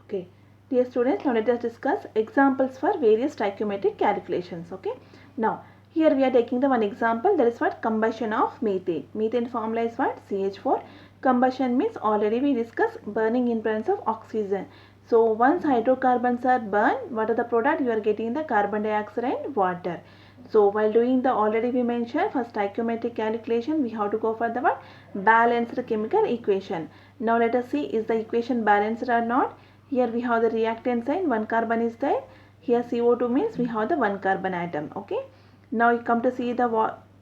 Okay. Dear students, now let us discuss examples for various stoichiometric calculations. Okay. Now, here we are taking the one example, that is what combustion of methane. Methane formula is what? CH4. Combustion means already we discussed burning in presence of oxygen. So, once hydrocarbons are burned, what are the product? You are getting the carbon dioxide and water. So, while doing the already we mentioned for stoichiometric calculation, we have to go for the what? Balanced chemical equation. Now, let us see is the equation balanced or not. Here we have the reactant sign, one carbon is there. Here CO2 means we have the one carbon atom. Okay. Now you come to see the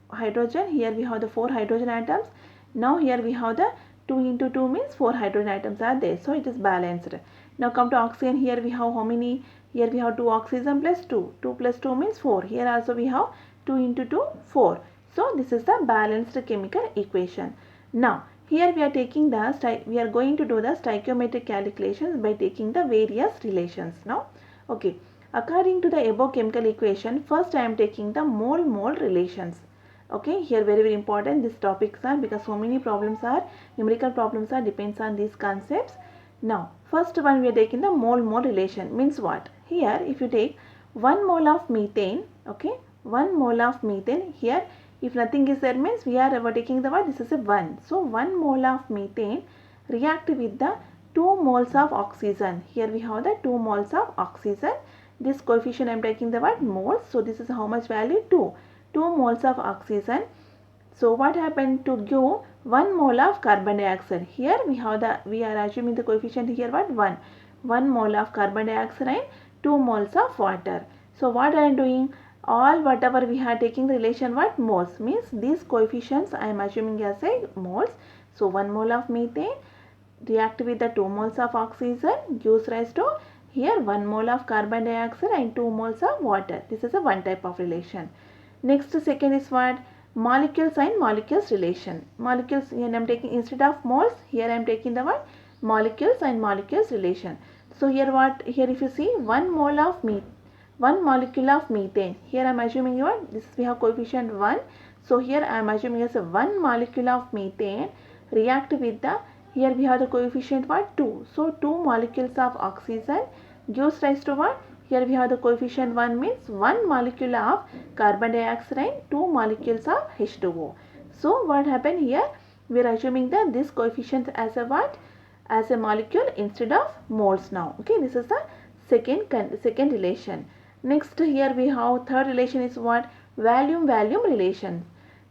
hydrogen. Here we have the 4 hydrogen atoms. Now here we have the 2 into 2 means 4 hydrogen atoms are there. So it is balanced. Now come to oxygen. Here we have how many? Here we have 2 oxygen plus 2. 2 plus 2 means 4. Here also we have 2 into 2, 4. So this is the balanced chemical equation. Now here we are taking we are going to do the stoichiometric calculations by taking the various relations now. Okay. According to the above chemical equation, first I am taking the mole-mole relations. Okay. Here very important these topics are because so many problems are, numerical problems are depends on these concepts. Now first one we are taking the mole-mole relation means what? Here if you take 1 mole of methane, okay, 1 mole of methane here. If nothing is there means we are taking the what? This is a 1. So 1 mole of methane react with the 2 moles of oxygen. Here we have the 2 moles of oxygen. This coefficient I am taking the what? Moles. So this is how much value? 2. 2 moles of oxygen. So what happened to give 1 mole of carbon dioxide? Here we are assuming the coefficient here what? 1. 1 mole of carbon dioxide and 2 moles of water. So what I am doing? All whatever we are taking the relation what? Moles means these coefficients I am assuming as a moles. So 1 mole of methane react with the 2 moles of oxygen gives rise to here 1 mole of carbon dioxide and 2 moles of water. This is a one type of relation. Next second is what? Molecules and molecules relation. Molecules here I am taking instead of moles, here I am taking the what? Molecules and molecules relation. So here what? Here if you see 1 mole of methane. 1 molecule of methane. Here I am assuming what? This we have coefficient 1. So here I am assuming as a 1 molecule of methane react with the, here we have the coefficient what? 2. So 2 molecules of oxygen gives rise to what? Here we have the coefficient 1 means 1 molecule of carbon dioxide and 2 molecules of H2O. So what happened here? We are assuming that this coefficient as a what? As a molecule instead of moles now. Okay, this is the second relation. Next here we have third relation is what? Volume relation.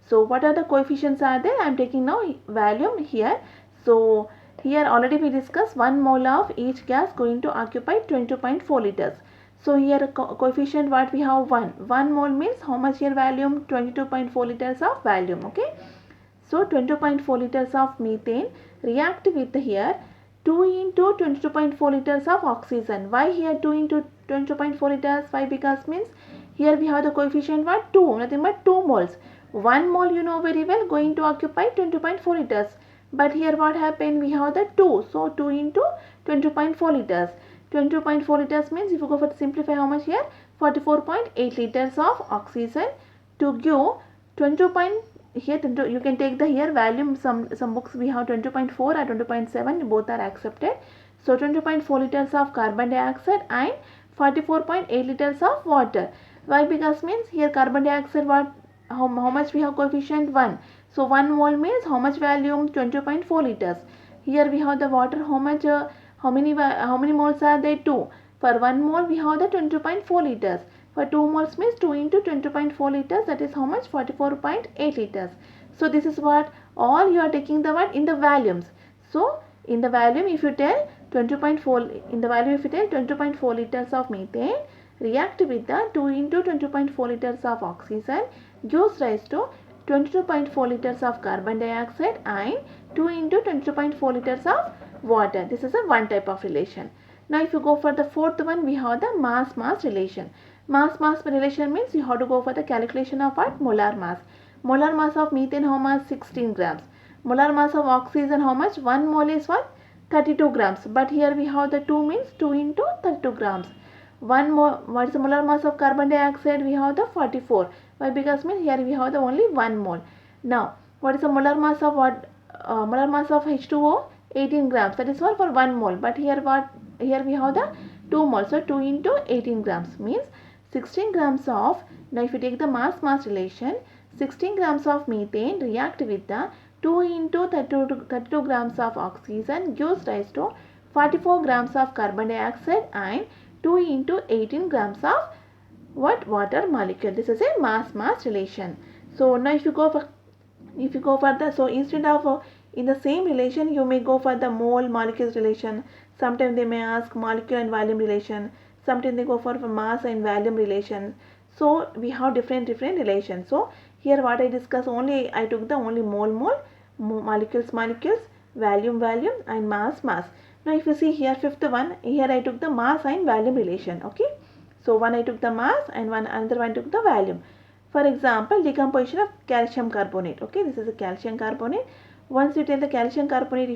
So what are the coefficients are there? I am taking now volume here. So here already we discussed 1 mole of each gas going to occupy 22.4 liters. So here coefficient what we have 1. 1 mole means how much here volume? 22.4 liters of volume. Okay. So 22.4 liters of methane react with here 2 into 22.4 liters of oxygen. Why here 2 into 22.4 liters? Why? Because means here we have the coefficient what? 2, nothing but 2 moles. 1 mole you know very well going to occupy 22.4 liters. But here what happened? We have the 2. So 2 into 22.4 liters. 22.4 liters means if you go for to simplify how much here? 44.8 liters of oxygen to give 20. Here you can take the here volume, some books we have 20.4 or 20.7, both are accepted. So 20.4 liters of carbon dioxide and 44.8 liters of water. Why? Because means here carbon dioxide what, how much we have coefficient 1. So 1 mole means how much volume? 20.4 liters. Here we have the water, how much how many moles are there? 2. For 1 mole we have the 20.4 liters. For 2 moles means 2 into 20.4 liters, that is how much? 44.8 liters. So this is what all you are taking the what? In the volumes. So in the volume if you tell 20.4, in the volume if you tell 20.4 liters of methane react with the 2 into 20.4 liters of oxygen gives rise to 22.4 liters of carbon dioxide and 2 into 22.4 liters of water. This is a one type of relation. Now if you go for the fourth one, we have the mass relation. Mass relation means you have to go for the calculation of what? Molar mass. Molar mass of methane how much? 16 grams. Molar mass of oxygen how much? 1 mole is what? 32 grams. But here we have the 2 means 2 into 32 grams. 1 mole, what is the molar mass of carbon dioxide? We have the 44. Why? Because means here we have the only 1 mole. Now what is the molar mass of what? Molar mass of H2O? 18 grams. That is what? For 1 mole. But here what? here we have the 2 moles. So 2 into 18 grams means 16 grams of, now if you take the mass relation, 16 grams of methane react with the 2 into 32 grams of oxygen gives rise to 44 grams of carbon dioxide and 2 into 18 grams of what, water molecule. This is a mass relation. So now if you go for the, so instead of in the same relation, you may go for the mole molecules relation. Sometimes they may ask molecule and volume relation. Sometimes they go for mass and volume relation. So we have different relations. So here what I discuss, only I took the only mole, molecules, volume, and mass. Now if you see here, fifth one, here I took the mass and volume relation. Okay, so one I took the mass and another one took the volume. For example, decomposition of calcium carbonate. Okay, this is a calcium carbonate. Once you take the calcium carbonate,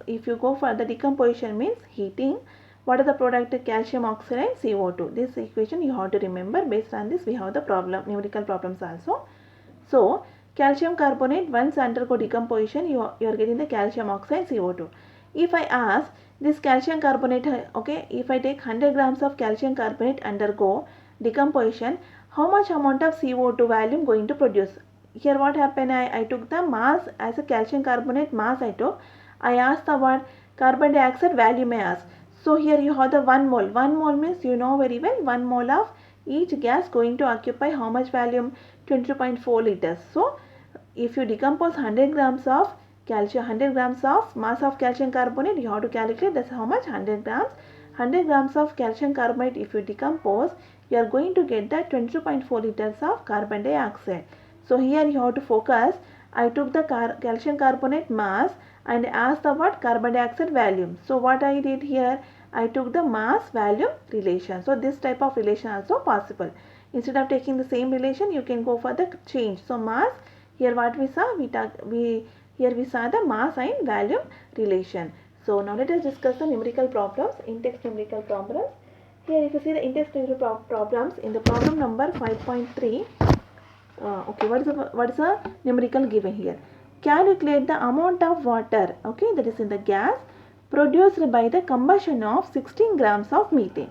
if you go for the decomposition means heating, what are the product? Calcium oxide and CO2. This equation you have to remember. Based on this, we have the numerical problems also. So calcium carbonate, once undergo decomposition, you are getting the calcium oxide, CO2. If I ask this calcium carbonate, okay, if I take 100 grams of calcium carbonate undergo decomposition, how much amount of CO2 volume going to produce? Here what happened, I took the mass as a calcium carbonate mass I took. I asked the what, carbon dioxide volume I asked. So here you have the 1 mole. 1 mole means you know very well, 1 mole of each gas going to occupy how much volume? 22.4 liters. So if you decompose 100 grams of calcium, 100 grams of mass of calcium carbonate, you have to calculate that's how much, 100 grams. 100 grams of calcium carbonate if you decompose, you are going to get the 22.4 liters of carbon dioxide. So here you have to focus. I took the calcium carbonate mass and asked the what, carbon dioxide volume. So what I did here, I took the mass volume relation. So this type of relation also possible. Instead of taking the same relation, you can go for the change. So mass, here what we saw, here we saw the mass and volume relation. So now let us discuss the numerical problems, in-text numerical problems. Here if you see the in-text numerical problems, in the problem number 5.3, okay, what is the numerical given here? Calculate the amount of water, okay, that is in the gas produced by the combustion of 16 grams of methane.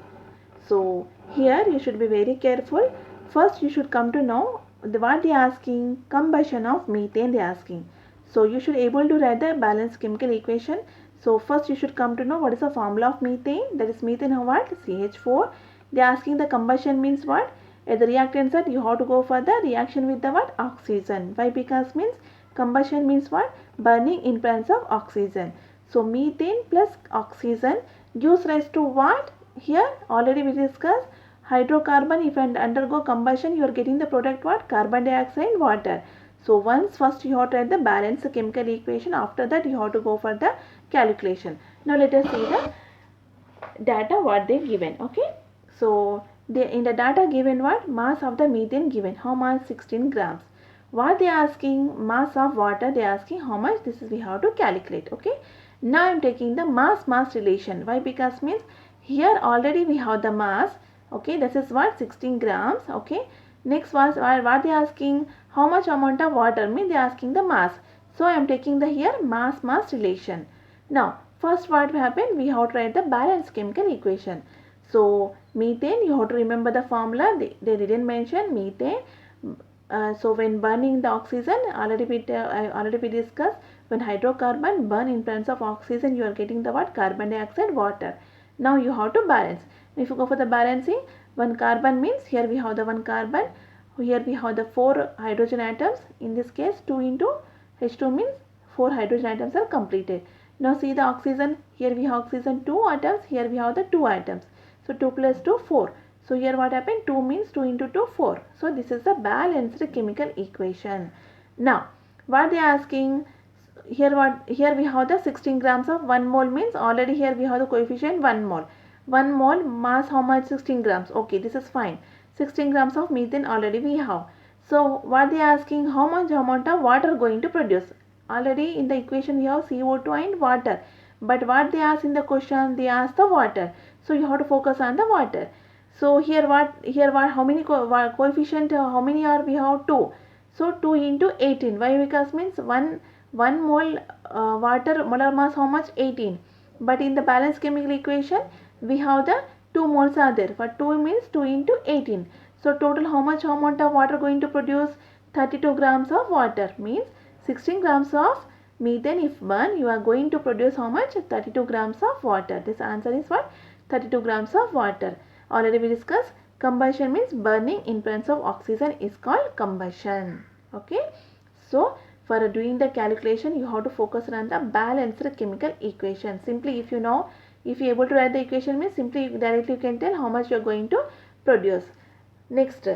So here you should be very careful. First you should come to know what they are asking, combustion of methane they are asking. So you should able to write the balanced chemical equation. So first you should come to know what is the formula of methane, that is methane what, CH4. They are asking the combustion means what, at the reactant side you have to go for the reaction with the what, oxygen. Why? Because means combustion means what, burning in presence of oxygen. So methane plus oxygen gives rise to what? Here already we discussed hydrocarbon. If and undergo combustion, you are getting the product what, carbon dioxide and water. So once first you have to write the balanced chemical equation. After that you have to go for the calculation. Now let us see the data what they given. Okay, so they in the data given what, mass of the methane given how much, 16 grams. What they asking, mass of water they asking how much, this is we have to calculate. Okay, now I am taking the mass relation. Why? Because means here already we have the mass. Okay, this is what, 16 grams. Okay, next was what they asking, how much amount of water, means they asking the mass. So I am taking the here mass relation. Now first what happened, we have to write the balanced chemical equation. So methane, you have to remember the formula, they didn't mention methane. So when burning the oxygen, already we discussed, when hydrocarbon burn in presence of oxygen, you are getting the what, carbon dioxide, water. Now you have to balance. If you go for the balancing, one carbon means here we have the one carbon, here we have the 4 hydrogen atoms. In this case 2 into H2 means 4 hydrogen atoms are completed. Now see the oxygen, here we have oxygen 2 atoms, here we have the 2 atoms. So 2 plus 2, 4. So here what happened, 2 means 2 into 2, 4. So this is the balanced chemical equation. Now what they are asking, here we have the 16 grams of 1 mole means already here we have the coefficient 1 mole. 1 mole mass how much, 16 grams. Okay, this is fine. 16 grams of methane already we have. So what they are asking, how much amount of water going to produce. Already in the equation we have CO2 and water. But what they ask in the question, they ask the water. So you have to focus on the water. So here what, how many coefficient, how many are we have, 2. So 2 into 18. Why? Because means 1 mole water molar mass how much, 18. But in the balanced chemical equation we have the 2 moles are there. For 2 means 2 into 18. So total how much amount of water going to produce? 32 grams of water means 16 grams of methane if burned, you are going to produce how much? 32 grams of water. This answer is what? 32 grams of water. Already we discussed combustion means burning in presence of oxygen is called combustion. Okay. So for doing the calculation you have to focus on the balanced chemical equation. Simply if you know, if you are able to write the equation means simply directly you can tell how much you are going to produce. Next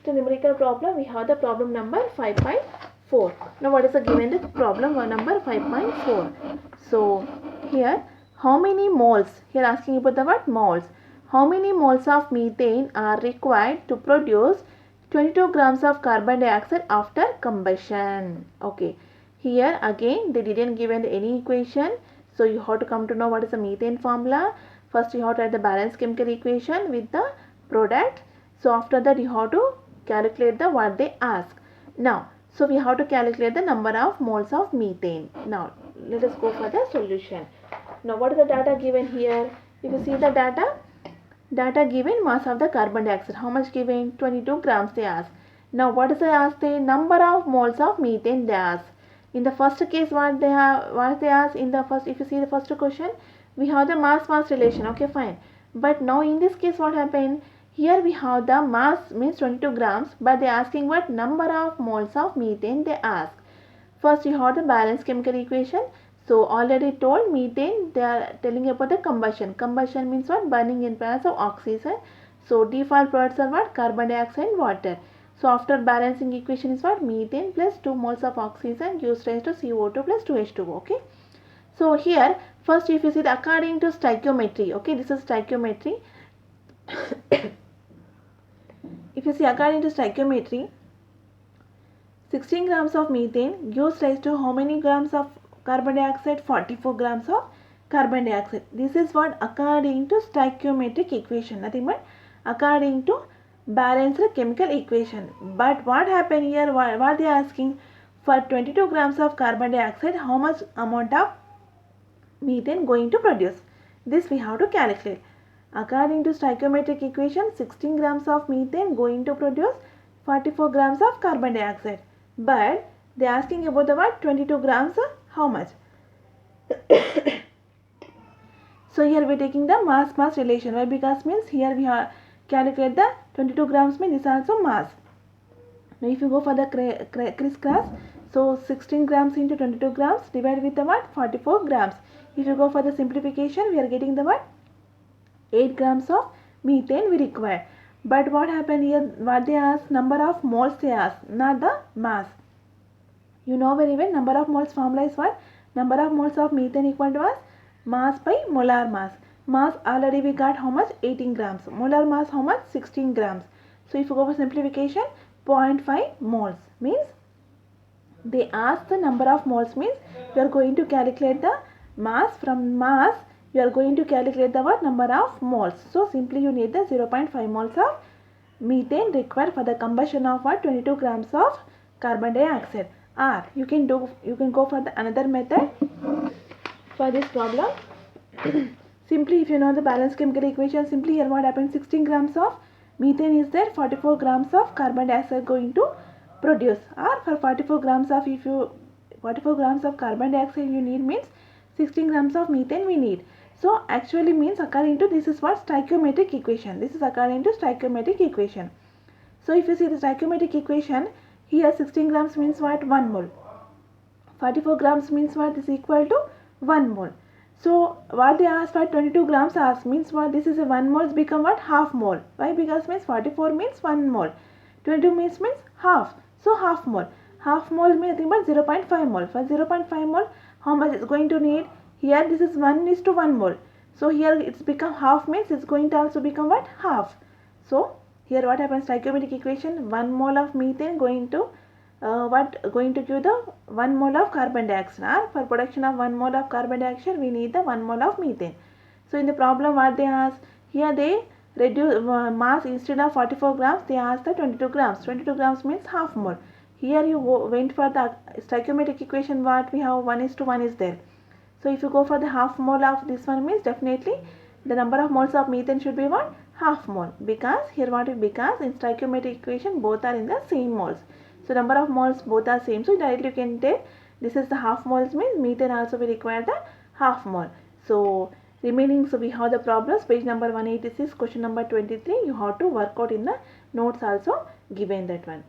numerical problem, we have the problem number 5.4. Now what is the given the problem number 5.4? So here how many moles, here asking about the what? Moles. How many moles of methane are required to produce 22 grams of carbon dioxide after combustion? Okay, here again they didn't give any equation, so you have to come to know what is the methane formula. First you have to write the balanced chemical equation with the product. So after that you have to calculate the what they ask. Now, so we have to calculate the number of moles of methane. Now let us go for the solution. Now what is the data given here? If you see the data given, mass of the carbon dioxide, how much given? 22 grams they ask. Now what is the ask? The number of moles of methane they ask. In the first case what they ask in the first, if you see the first question, we have the mass relation. Okay, fine. But now in this case what happened? Here we have the mass means 22 grams, but they are asking what number of moles of methane they ask. First you have the balanced chemical equation. So already told methane, they are telling about the combustion. Combustion means what? Burning in presence of oxygen. So default products are what? Carbon dioxide and water. So after balancing equation is what? Methane plus 2 moles of oxygen gives rise to CO2 plus 2H2O. Okay. So here first if you see the according to stoichiometry. Okay, this is stoichiometry. If you see according to stoichiometry, 16 grams of methane gives rise to how many grams of carbon dioxide? 44 grams of carbon dioxide. This is what according to stoichiometric equation, nothing but according to balanced chemical equation. But what happened here? What they are asking? For 22 grams of carbon dioxide, how much amount of methane going to produce? This we have to calculate. According to stoichiometric equation, 16 grams of methane going to produce 44 grams of carbon dioxide. But they are asking about the what? 22 grams, how much? So here we are taking the mass relation. Why? Because means here we have calculate the 22 grams means this also mass. Now if you go for the crisscross, so 16 grams into 22 grams divided with the what? 44 grams. If you go for the simplification, we are getting the what? 8 grams of methane we require. But what happened here? What they ask? Number of moles they ask, not the mass. You know very well number of moles formula is what? Number of moles of methane equal to what? Mass by molar mass. Mass already we got how much? 18 grams. Molar mass how much? 16 grams. So if you go for simplification, 0.5 moles means they ask the number of moles means you are going to calculate the mass. From mass you are going to calculate the what? Number of moles. So simply you need the 0.5 moles of methane required for the combustion of what? 22 grams of carbon dioxide. Or you can go for the another method for this problem. Simply if you know the balanced chemical equation, simply here what happens? 16 grams of methane is there, 44 grams of carbon dioxide going to produce. Or for 44 grams of carbon dioxide you need means 16 grams of methane we need. So actually means according to this is what? Stoichiometric equation. This is according to stoichiometric equation. So if you see the stoichiometric equation, here 16 grams means what? 1 mole. 44 grams means what? Is equal to 1 mole. So what they ask for 22 grams ask means what? This is a 1 mole become what? Half mole. Why? Because means 44 means 1 mole. 22 means half. So half mole. Half mole means nothing but 0.5 mole. For 0.5 mole how much is going to need? Here this is 1:1 mole. So here it's become half means it's going to also become what? Half. So here what happens? Stoichiometric equation, 1 mole of methane going to going to give the 1 mole of carbon dioxide. For production of 1 mole of carbon dioxide we need the 1 mole of methane. So in the problem what they ask? Here they reduce mass instead of 44 grams they ask the 22 grams. 22 grams means half mole. Here you went for the stoichiometric equation what we have? 1:1 is there. So if you go for the half mole of this one means definitely the number of moles of methane should be what? Half mole. Because here what? Because in stoichiometric equation both are in the same moles. So number of moles both are same. So directly you can take this is the half moles means methane also will require the half mole. So remaining, so we have the problems, page number 186, question number 23. You have to work out in the notes also given that one.